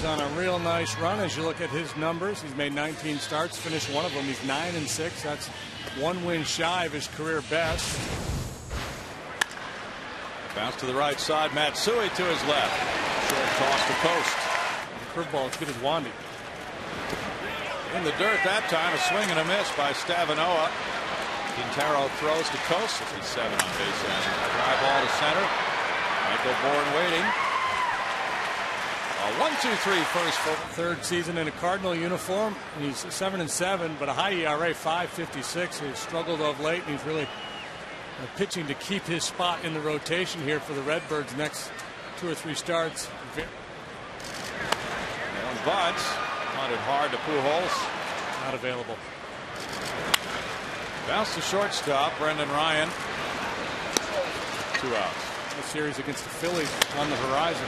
on a real nice run. As you look at his numbers, he's made 19 starts, finished one of them. He's 9-6. That's one win shy of his career best. Bounce to the right side. Matsui to his left. Short toss to post. Curveball as good as Wandy. In the dirt that time. A swing and a miss by Stavanoa. Quintero throws to Costa. He's 7 on base. Fly ball to center. Michael Bourne waiting. A 1-2-3 first full. Third season in a Cardinal uniform. And he's 7-7, but a high ERA, 5.56. He's struggled of late, and he's really pitching to keep his spot in the rotation here for the Redbirds next 2 or 3 starts. And Buds hunted hard to Pujols. Not available. Bounce to shortstop. Brendan Ryan. 2 outs. The series against the Phillies on the horizon.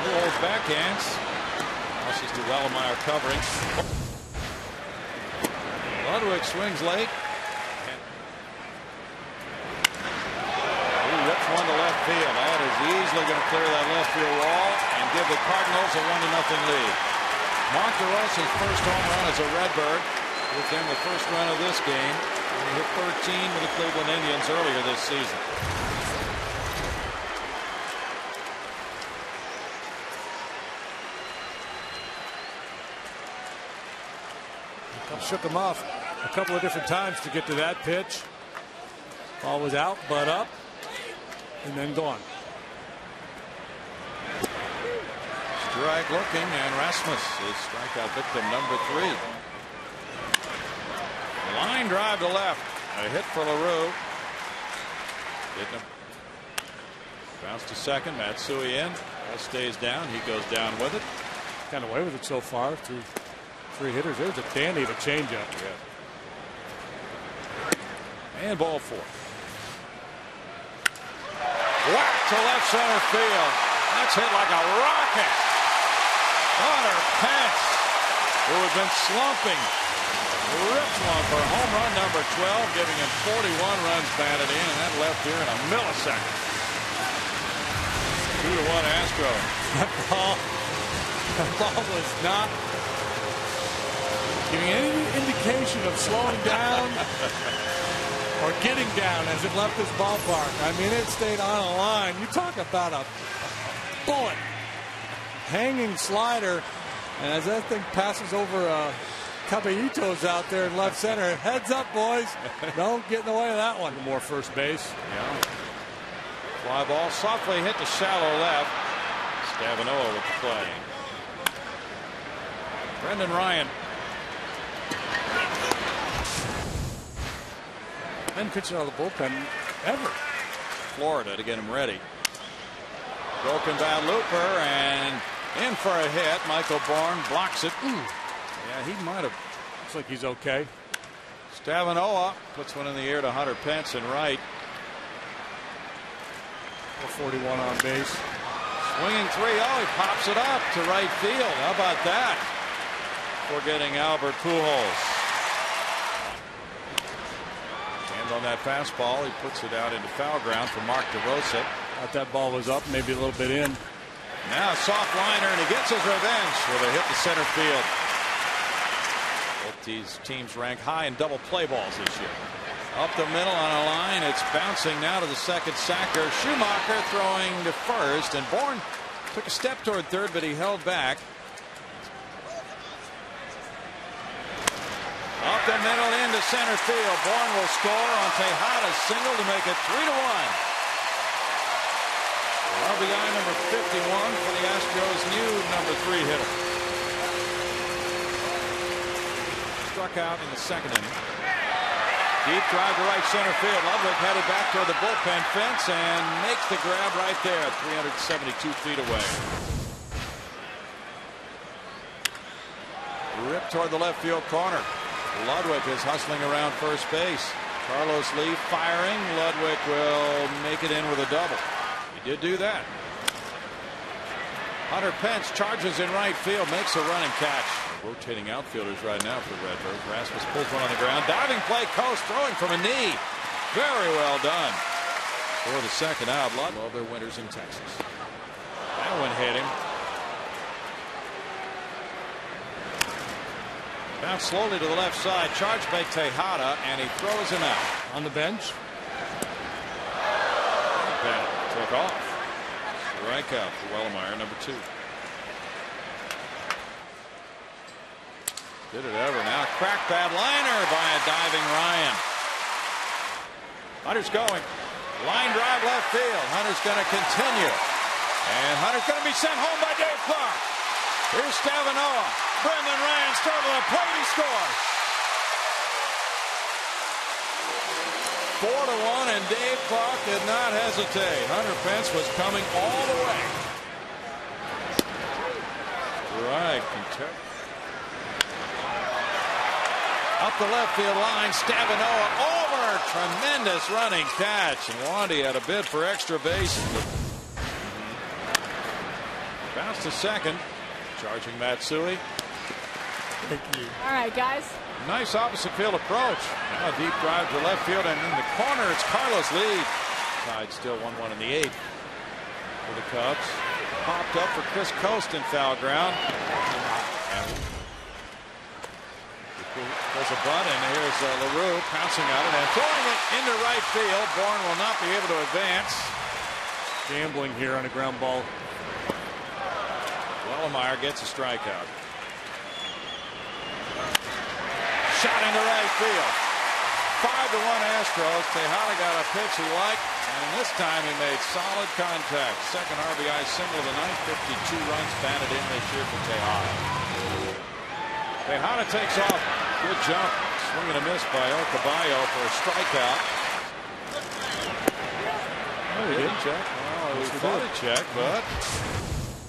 Pujols backhands. Houses to Wellemeyer covering. Ludwig swings late. He rips one to left field. That is easily going to clear that left field wall and give the Cardinals a 1-0 lead. Mark DeRosa's first home run as a Redbird. With them the first run of this game. He hit 13 with the Cleveland Indians earlier this season. Shook him off a couple of different times to get to that pitch. Ball was out, but up, and then gone. Strike looking, and Rasmus is strikeout victim number 3. Line drive to left. A hit for LaRue. Didn't him. Bounce to second. Matsui in. Ball stays down. He goes down with it. Got away with it so far through 3 hitters. There's a dandy of a changeup. Yeah. And ball 4. Whack to left center field. That's hit like a rocket. Hunter Pence, who had been slumping. Rips one for home run number 12, giving him 41 runs batted in, and that left here in a millisecond. 2-1 Astros. That ball was not giving any indication of slowing down or getting down as it left this ballpark. I mean, it stayed on a line. You talk about a bullet. Hanging slider, and as that thing passes over Caballito's out there in left center. Heads up, boys. Don't get in the way of that one. More first base. Yeah. Fly ball softly hit to shallow left. Stavanoa with the play. Brendan Ryan. Been pitching out of the bullpen ever. Florida to get him ready. Broken by Looper and in for a hit. Michael Bourne blocks it. Yeah, he might have. Looks like he's okay. Stavanoa puts one in the air to Hunter Pence and right. 41 on base. Swinging 3-0. He pops it up to right field. How about that? For getting Albert Pujols. Hand on that fastball. He puts it out into foul ground for Mark DeRosa. Thought that ball was up, maybe a little bit in. Now a soft liner, and he gets his revenge with a hit to center field. Both these teams rank high in double play balls this year. Up the middle on a line. It's bouncing now to the second sacker. Schumacher throwing to first, and Bourne took a step toward third, but he held back. Up the middle into center field. Bourne will score on Tejada's single to make it 3-1. RBI number 51 for the Astros' new number 3 hitter. Struck out in the second inning. Deep drive to right center field. Ludwig headed back toward the bullpen fence and makes the grab right there, 372 feet away. Rip toward the left field corner. Ludwig is hustling around first base. Carlos Lee firing. Ludwig will make it in with a double. He did do that. Hunter Pence charges in right field, makes a running catch. Rotating outfielders right now for the Redbirds. Rasmus pulls one on the ground. Diving play, Coast throwing from a knee. Very well done. For the second out, love their winters in Texas. That one hit him. Bounce slowly to the left side. Charged by Tejada, and he throws him out. On the bench. Took off. Strikeout for Wellemeyer, number 2. Did it ever. Now crack bad liner by a diving Ryan. Hunter's going. Line drive left field. Hunter's going to continue. And Hunter's going to be sent home by Dave Clark. Here's Stavanoa. Brendan Ryan started the plate. He scores. 4-1, and Dave Clark did not hesitate. Hunter Pence was coming all the way. Right. Up the left field line. Stavanoa over. Tremendous running catch. And Wandy had a bid for extra base. Bounce to second. Charging Matsui. Thank you. All right, guys. Nice opposite field approach. Now a deep drive to left field, and in the corner it's Carlos Lee. Tied still 1-1 in the 8th for the Cubs. Popped up for Chris Coast in foul ground. And there's a bunt, and here's LaRue pouncing on it and throwing it into right field. Bourne will not be able to advance. Gambling here on a ground ball. Wellemeyer gets a strikeout. Shot into right field. 5-1 Astros. Tejada got a pitch he liked, and this time he made solid contact. Second RBI single of the night. 52 runs batted in this year for Tejada. Tejada takes off. Good jump. Swing and a miss by El Caballo for a strikeout. Oh, he didn't check. Well, we thought he checked, but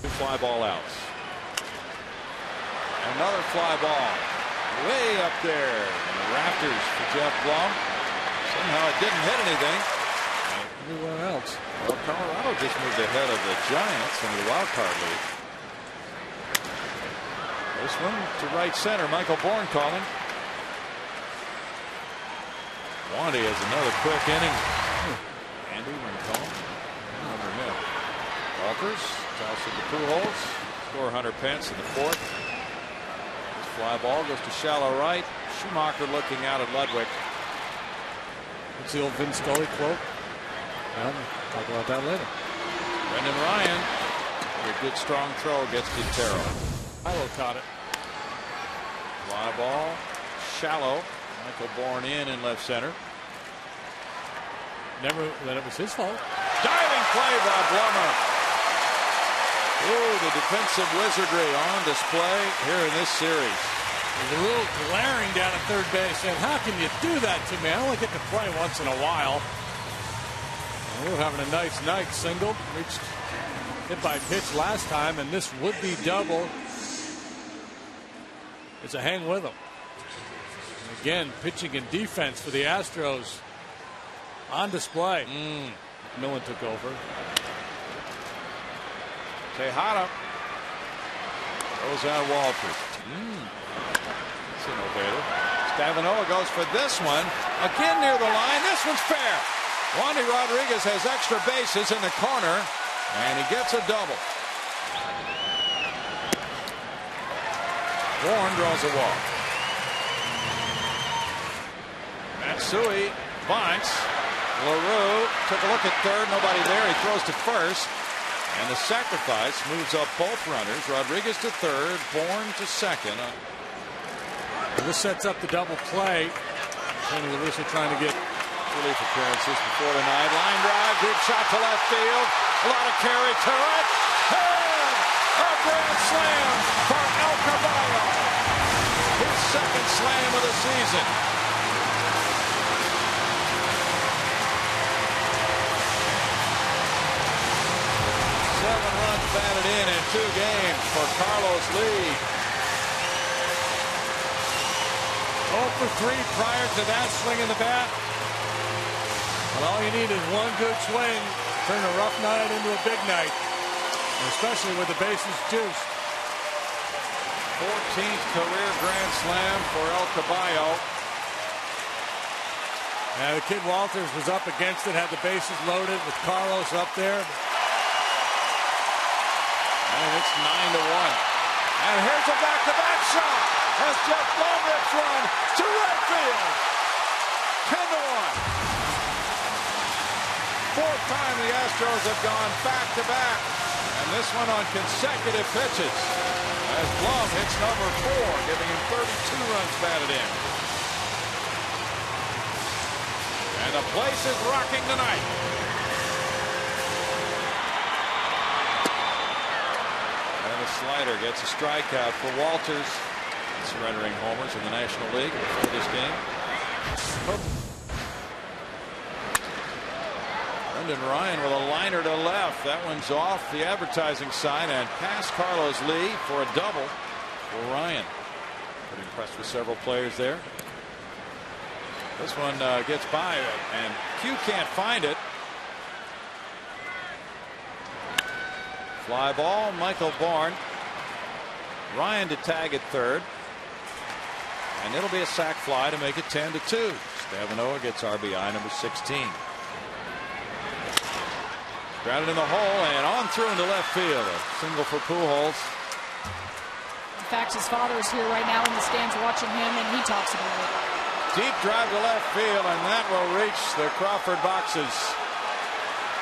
2 fly ball outs. Another fly ball. Way up there in the rafters for Jeff Blum. Somehow it didn't hit anything. Everyone else. Well, Colorado just moved ahead of the Giants in the wild card league. This one to right center. Michael Bourne calling. Wandy has another quick inning. Andy Rincon. Under him. Walters toss it to Pujols. Score Hunter Pence in the 4th. Fly ball goes to shallow right. Schumacher looking out at Ludwig. It's the old Vin Scully quote. Well, we'll talk about that later. Brendan Ryan. A good strong throw against Quintero. Milo caught it. Fly ball. Shallow. Michael Bourne in left center. Never that it was his fault. Diving play by Blummer. Ooh, the defensive wizardry on display here in this series. There's a little glaring down at third base saying, how can you do that to me? I only get to play once in a while. And we're having a nice night. Single. Reached hit by pitch last time, and this would be double. It's a hang with them. And again, pitching and defense for the Astros on display. Millen took over. Tejada goes out Walters. It's innovative. Stavanoa goes for this one. Again near the line. This one's fair. Wandy Rodriguez has extra bases in the corner, and he gets a double. Bourne draws a walk. Matsui bunts. LaRue took a look at third. Nobody there. He throws to first. And the sacrifice moves up both runners. Rodriguez to third, Bourne to second. Well, this sets up the double play. Tony La Russa trying to get relief appearances before the night. Line drive, deep shot to left field. A lot of carry to it. And a grand slam for El Caballo. His second slam of the season. Batted in 2 games for Carlos Lee. 0 for 3 prior to that swing in the bat. But all you need is one good swing. Turn a rough night into a big night. And especially with the bases juiced. 14th career grand slam for El Caballo. Now the kid Walters was up against it, had the bases loaded with Carlos up there. And it's 9-1. And here's a back-to-back shot as Jeff Blum rips one to right field. 10-1. Fourth time the Astros have gone back-to-back. And this one on consecutive pitches. As Blum hits number 4, giving him 32 runs batted in. And the place is rocking tonight. And the slider gets a strikeout for Walters. Surrendering homers in the National League before this game. Brendan Ryan with a liner to left. That one's off the advertising sign and past Carlos Lee for a double for Ryan. Pretty impressed with several players there. This one gets by and Q can't find it. Fly ball, Michael Bourne. Ryan to tag at third. And it'll be a sac fly to make it 10-2. Stavanoa gets RBI number 16. Grounded in the hole and on through into left field. A single for Pujols. In fact, his father is here right now in the stands watching him, and he talks about it. Deep drive to left field, and that will reach the Crawford boxes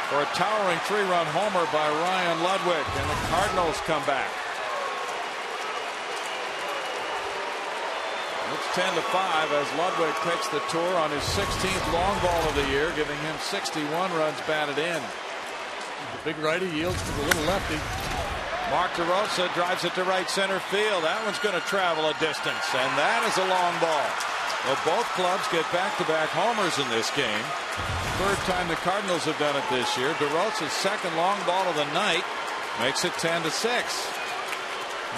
for a towering 3-run homer by Ryan Ludwig, and the Cardinals come back. It's 10-5 as Ludwig takes the tour on his 16th long ball of the year, giving him 61 runs batted in. The big righty yields to the little lefty. Mark DeRosa drives it to right center field. That one's going to travel a distance, and that is a long ball. Well, both clubs get back-to-back homers in this game. Third time the Cardinals have done it this year. DeRosa's second long ball of the night makes it 10-6.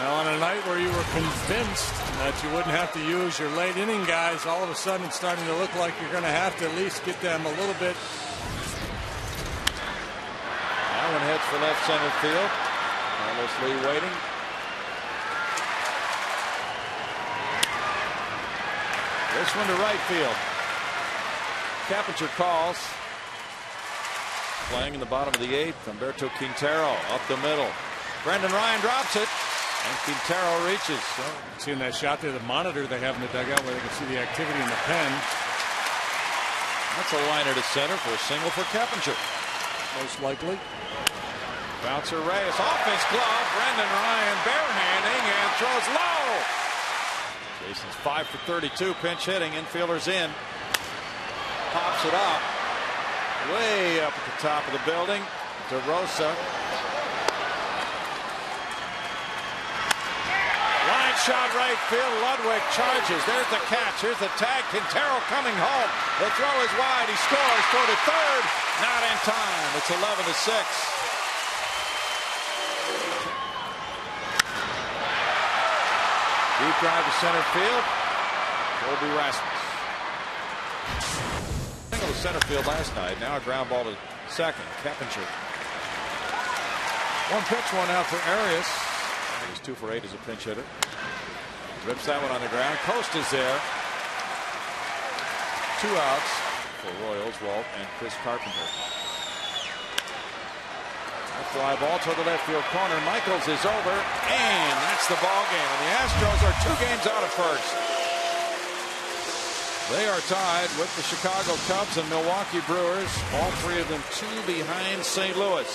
Now, on a night where you were convinced that you wouldn't have to use your late inning guys, all of a sudden it's starting to look like you're going to have to at least get them a little bit. That one hits for left center field. Carlos Lee waiting. This one to right field. Capinger calls. Playing in the bottom of the 8th. Humberto Quintero up the middle. Brendan Ryan drops it. And Quintero reaches. So, seeing that shot there, the monitor they have in the dugout where they can see the activity in the pen. That's a liner to center for a single for Capinger. Most likely. Bouncer Reyes off his glove. Brendan Ryan barehanding and throws low. Jason's 5 for 32 pinch hitting. Infielders in. Pops it up. Way up at the top of the building. DeRosa. Line shot right field. Ludwig charges. There's the catch. Here's the tag. Quintero coming home. The throw is wide. He scores. Throw to third. Not in time. It's 11-6. Deep drive to center field. Colby Rasmus. Single to center field last night. Now a ground ball to second. Capinger. One pitch, one out for Arias. He's 2 for 8 as a pinch hitter. Rips that one on the ground. Coast is there. 2 outs for Royals, Walt and Chris Carpenter. A fly ball to the left field corner. Michaels is over, and that's the ball game. And the Astros are 2 games out of first. They are tied with the Chicago Cubs and Milwaukee Brewers. All 3 of them 2 behind St. Louis.